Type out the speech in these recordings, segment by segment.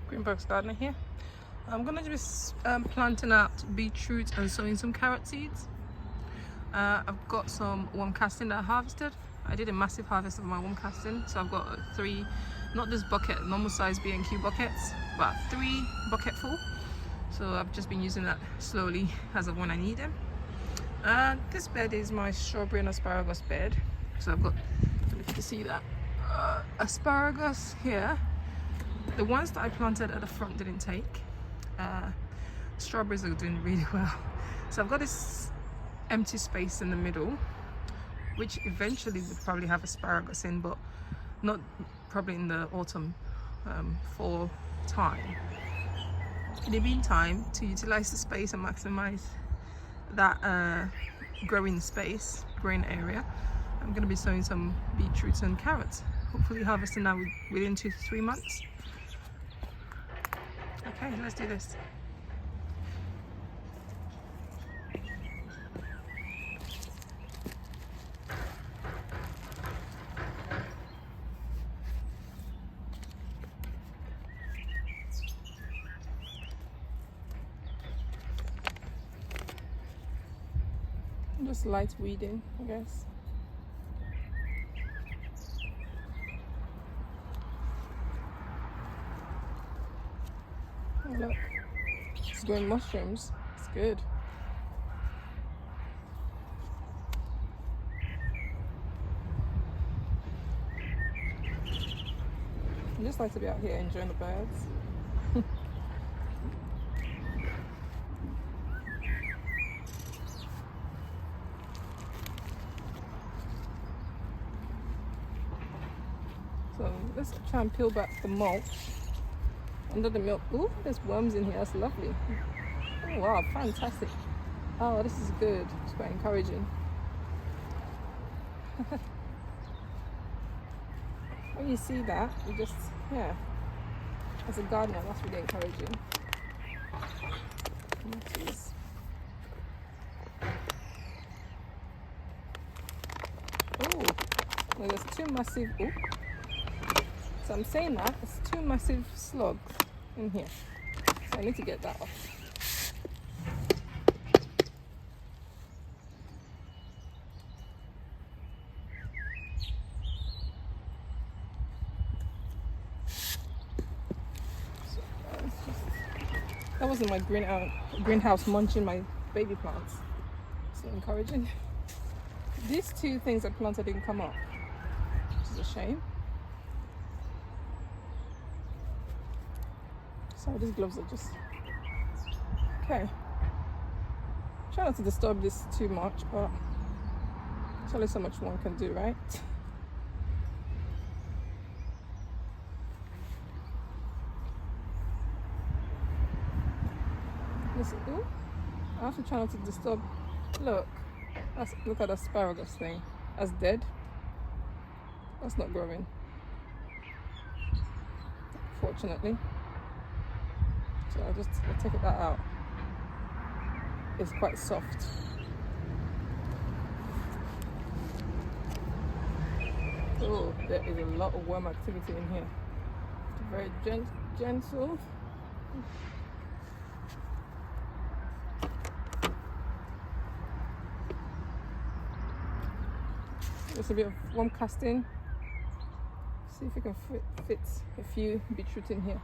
Greenberg's gardener here. I'm gonna be planting out beetroot and sowing some carrot seeds. I've got some worm casting that I harvested. I did a massive harvest of my worm casting, so I've got 3, not this bucket, normal size B&Q buckets, but 3 bucketful. So I've just been using that slowly as of when I need them. This bed is my strawberry and asparagus bed. So I've got, if you can see that, asparagus here. The ones that I planted at the front didn't take. Strawberries are doing really well. So I've got this empty space in the middle, which eventually would probably have asparagus in, but not probably in the autumn, fall time. In the meantime, to utilize the space and maximize that growing space, growing area, I'm going to be sowing some beetroots and carrots. Hopefully harvesting that within 2 to 3 months. Okay, let's do this. Just light weeding, I guess. Oh, look, it's growing mushrooms. It's good. I just like to be out here enjoying the birds. So let's try and peel back the mulch under the milk. Ooh, there's worms in here. That's lovely. Oh wow, fantastic. Oh, this is good. It's quite encouraging. When you see that, you just, yeah, as a gardener, that's really encouraging. Oh, well, there's 2 massive. Ooh. So I'm saying that it's 2 massive slugs in here. So I need to get that off. So that wasn't my greenhouse munching my baby plants. So encouraging. These 2 things I planted didn't come up, which is a shame. So these gloves are just okay. Try not to disturb this too much, but there's only so much one can do, right? Listen, ooh, I have to try not to disturb. Look, look at the asparagus thing. That's dead. That's not growing, fortunately. So I'll take that out. It's quite soft. Oh, there is a lot of worm activity in here. Very gentle. Just a bit of worm casting. See if we can fit a few beetroot in here.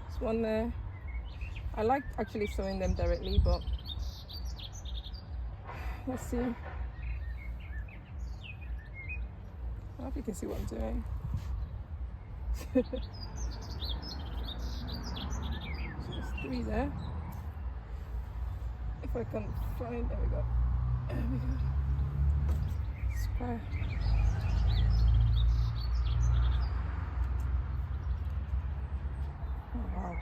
There's one there. I like actually sowing them directly, but let's see. I hope you can see what I'm doing. So there's 3 there. If I can find, there we go. There we go. Square. Oh wow.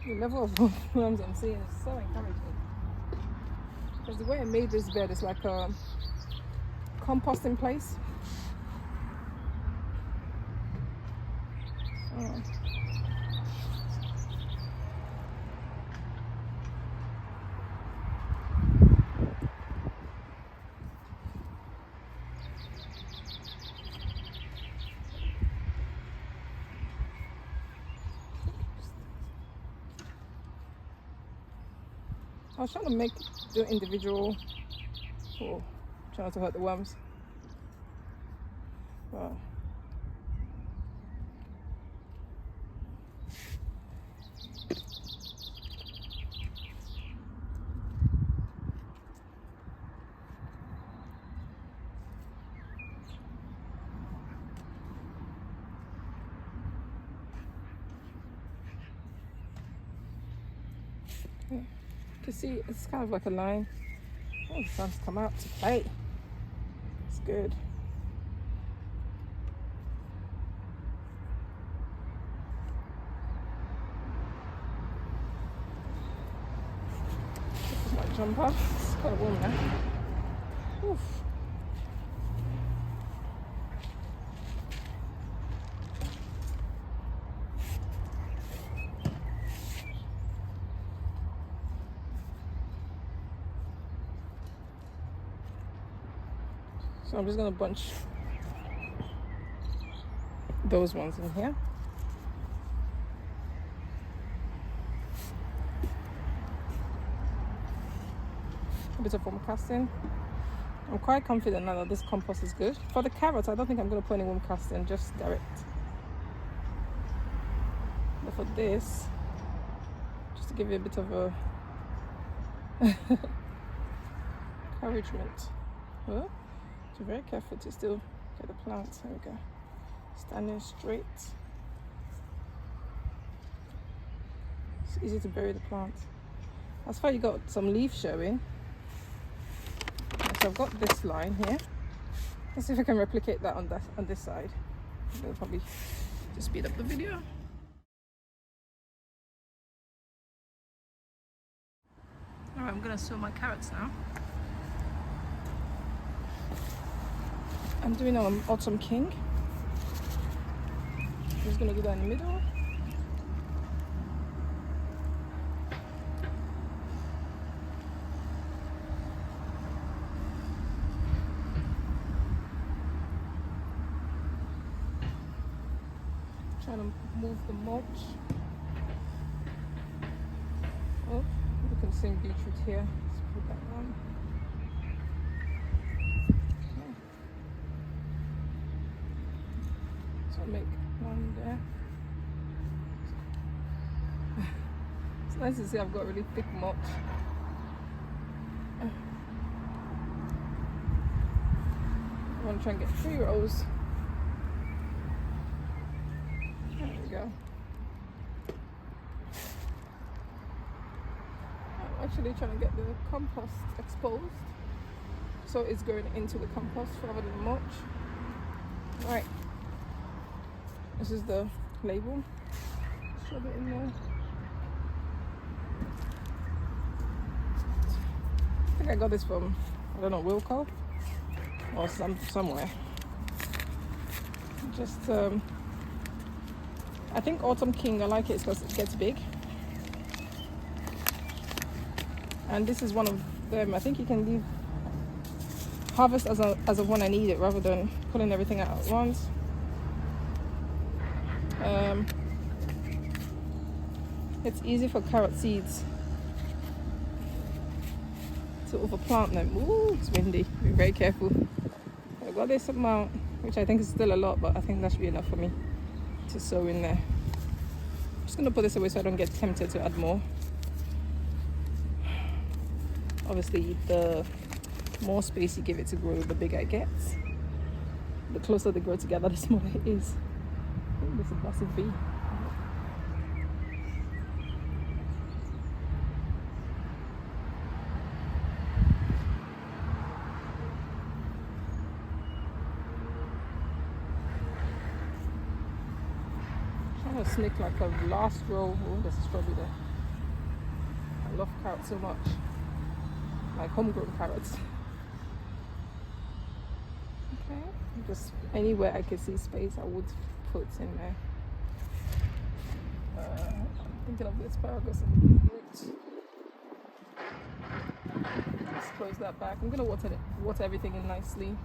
The level of worms I'm seeing is so encouraging. Because the way I made this bed is like a composting place. Oh. I was trying to make the individual, oh, trying not to hurt the worms. Wow. Yeah. You can see it's kind of like a line. Oh, the sun's come out to play. It's good. This is my jumper. It's quite warm now. Oof. So I'm just gonna bunch those ones in here. A bit of warm casting. I'm quite confident now that this compost is good. For the carrots, I don't think I'm gonna put any warm casting, just direct. But for this, just to give you a bit of a encouragement. Huh? So very careful to still get the plants. There we go. Standing straight. It's easy to bury the plants. As far as you got some leaves showing. So I've got this line here. Let's see if I can replicate that on this side. It'll probably just speed up the video. Alright, I'm gonna sow my carrots now. I'm doing Autumn King. I'm just gonna do that in the middle. Trying to move the mulch. Oh, you can see beetroot here. Let's put that on. So I'll make one there. It's nice to see I've got really thick mulch. I want to try and get 3 rows. There we go. I'm actually trying to get the compost exposed, so it's going into the compost rather than mulch. Right. This is the label. Shove it in there. I think I got this from, I don't know, Wilco or somewhere. Just I think Autumn King, I like it because it gets big. And this is one of them. I think you can leave harvest as of when I need it rather than pulling everything out at once. It's easy for carrot seeds to overplant them. Ooh, it's windy. Be very careful. I've got this amount, which I think is still a lot, but I think that should be enough for me to sow in there. I'm just gonna put this away so I don't get tempted to add more. Obviously, the more space you give it to grow, the bigger it gets. The closer they grow together, the smaller it is. Ooh, there's a massive bee. Trying to sneak like a last row. Oh, there's a strawberry there. I love carrots so much. Like homegrown carrots. Okay, just anywhere I could see space I would put in there. I'm thinking of the asparagus and roots. Let's close that back. I'm gonna water everything in nicely.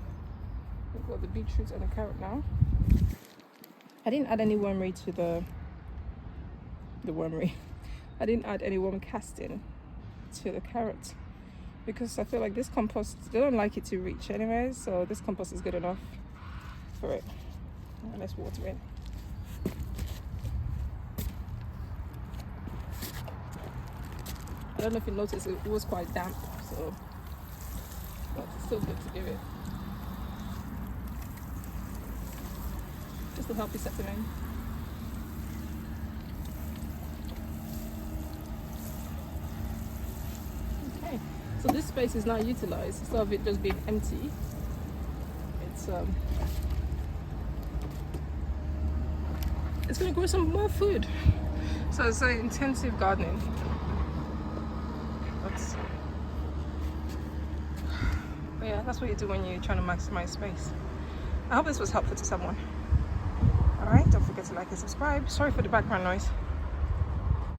We've got the beetroot and the carrot now. I didn't add any wormery to the wormery. I didn't add any worm casting to the carrots, because I feel like this compost, they don't like it to reach anyway, so this compost is good enough for it. And let's water it. I don't know if you noticed, it was quite damp, so but it's still good to give it just to help it settle in. Okay, so this space is now utilized instead of it just being empty. It's gonna grow some more food. So it's an intensive gardening. But yeah, that's what you do when you're trying to maximize space. I hope this was helpful to someone. Alright, don't forget to like and subscribe. Sorry for the background noise.